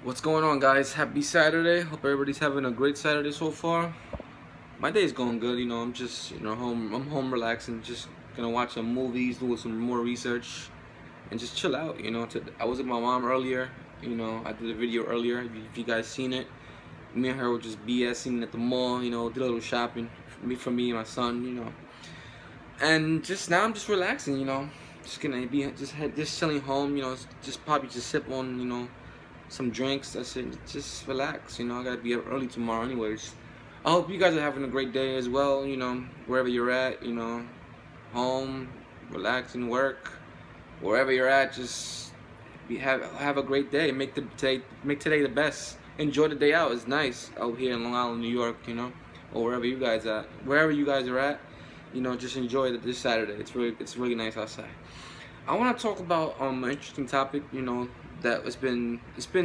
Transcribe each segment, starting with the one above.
What's going on, guys? Happy Saturday. Hope everybody's having a great Saturday so far. My day's going good. I'm just home. I'm home relaxing, just gonna watch some movies, do some more research, and just chill out. I was with my mom earlier. I did a video earlier. If you guys seen it, me and her were just BSing at the mall. Did a little shopping for me and my son. And just now I'm just relaxing. Just gonna be just chilling home. Just probably just sip on some drinks. That's it. Just relax. I gotta be up early tomorrow, anyways. I hope you guys are having a great day as well. Wherever you're at. Home, relaxing, work, wherever you're at. Just have a great day. Make today the best. Enjoy the day out. It's nice out here in Long Island, New York. Or wherever you guys are at. Just enjoy this Saturday. It's really nice outside. I want to talk about an interesting topic. That it's been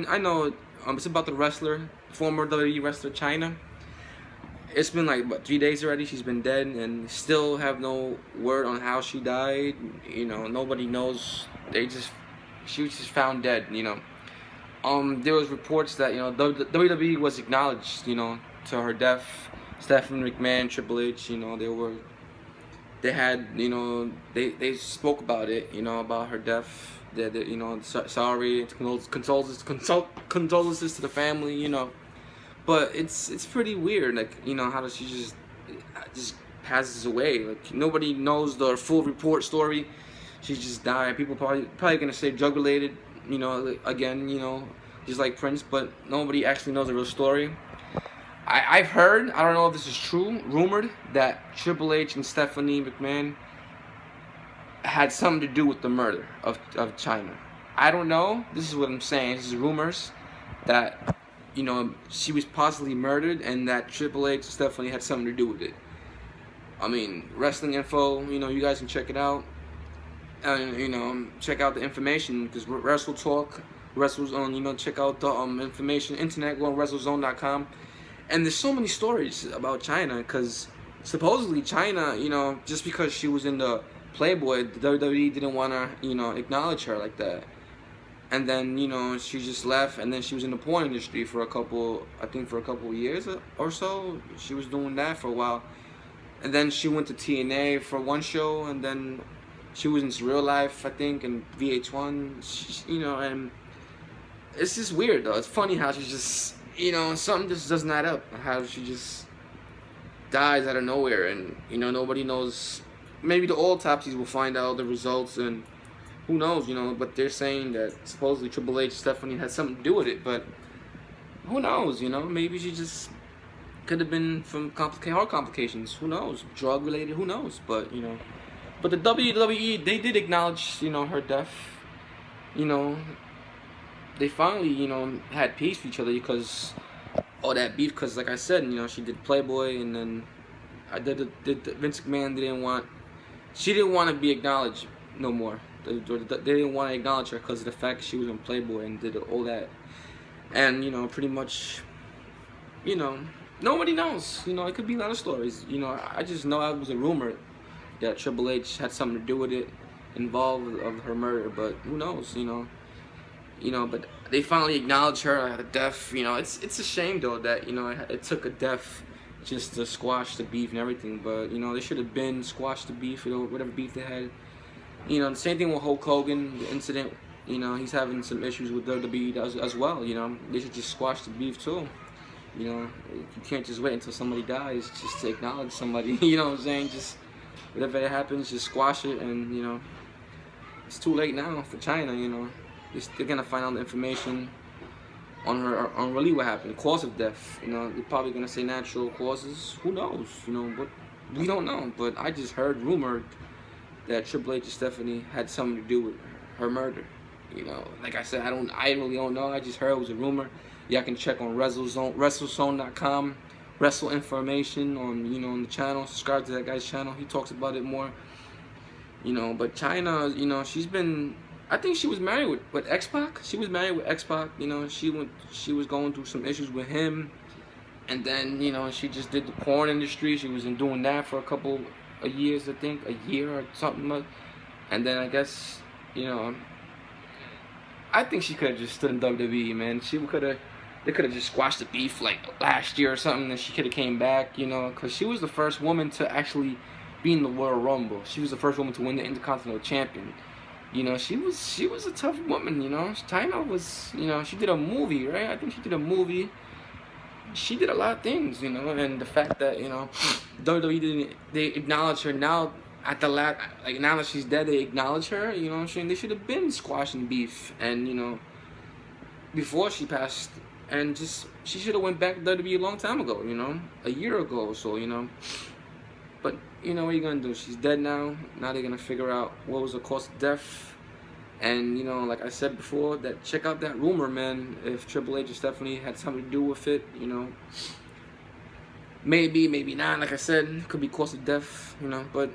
I know it's about the wrestler, former WWE wrestler Chyna. It's been like what 3 days already. She's been dead, and still have no word on how she died. Nobody knows. She was just found dead. There was reports that the WWE was acknowledged. To her death. Stephanie McMahon, Triple H. They had they spoke about it, about her death. That sorry, condolences to the family, but it's pretty weird, like, how does she just passes away? Like, nobody knows the full report story. She just died. People probably gonna say drug related, again, just like Prince, but nobody actually knows the real story. I've heard, I don't know if this is true, rumored that Triple H and Stephanie McMahon had something to do with the murder of Chyna. I don't know. This is what I'm saying. This is rumors that, she was possibly murdered and that Triple H and Stephanie had something to do with it. I mean, wrestling info, you guys can check it out. And, check out the information, because Wrestle Talk, WrestleZone, check out the information, internet, go on WrestleZone.com. And there's so many stories about Chyna, because supposedly Chyna, just because she was in the Playboy, the WWE didn't want to, acknowledge her like that. And then, she just left, and then she was in the porn industry for a couple of years or so. She was doing that for a while. And then she went to TNA for one show, and then she was in Real Life, I think, and VH1, and it's just weird, though. It's funny how she just, something just doesn't add up. How she just dies out of nowhere, and, nobody knows. Maybe the autopsies will find out the results, and who knows, but they're saying that supposedly Triple H, Stephanie had something to do with it, but who knows, maybe she just could have been from heart complications, who knows, drug related, who knows, but, but the WWE, they did acknowledge, her death, they finally, had peace with each other, because all that beef, because like I said, she did Playboy, and then Vince McMahon she didn't want to be acknowledged no more. They didn't want to acknowledge her because of the fact she was in Playboy and did all that. And, pretty much, nobody knows. It could be a lot of stories. I just know it was a rumor that Triple H had something to do with it, involved of her murder, but who knows, but they finally acknowledged her death. It's a shame, though, that, it took a death just to squash the beef and everything, but they should have been squashed the beef, whatever beef they had. The same thing with Hulk Hogan, the incident. He's having some issues with WWE as well. They should just squash the beef too. You can't just wait until somebody dies just to acknowledge somebody. You know what I'm saying? Just whatever happens, just squash it, and it's too late now for Chyna. They're gonna find out the information on her, on really what happened, cause of death. They're probably gonna say natural causes. Who knows? But we don't know. But I just heard rumored that Triple H and Stephanie had something to do with her murder. Like I said, I really don't know. I just heard it was a rumor. Y'all can check on WrestleZone.com, Wrestle information on on the channel. Subscribe to that guy's channel. He talks about it more. But Chyna, she's been. I think she was married with X-Pac. She was married with X-Pac. She was going through some issues with him, and then she just did the porn industry. She was doing that for a couple of years, I think, a year or something. And then I guess I think she could have just stood in WWE, man. They could have just squashed the beef like last year or something, and she could have came back, you know, because she was the first woman to actually be in the Royal Rumble. She was the first woman to win the Intercontinental Champion. You know, she was a tough woman. You know, Chyna was, you know, she did a movie, right? I think she did a movie. She did a lot of things, you know, and the fact that, you know, WWE didn't, they acknowledge her now at the last, like now that she's dead, they acknowledge her. You know what I'm saying? They should have been squashing beef, and you know, before she passed, and just she should have went back to WWE a long time ago. You know, a year ago or so. You know, but you know what are you gonna do? She's dead now. Now they're gonna figure out what was the cause of death. And you know, like I said before, that check out that rumor, man. If Triple H or Stephanie had something to do with it, you know, maybe, maybe not. Like I said, could be cause of death, you know. But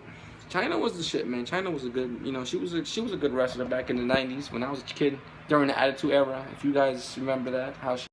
Chyna was the shit, man. Chyna was a good, you know, she was a good wrestler back in the '90s when I was a kid during the Attitude Era. If you guys remember that, how she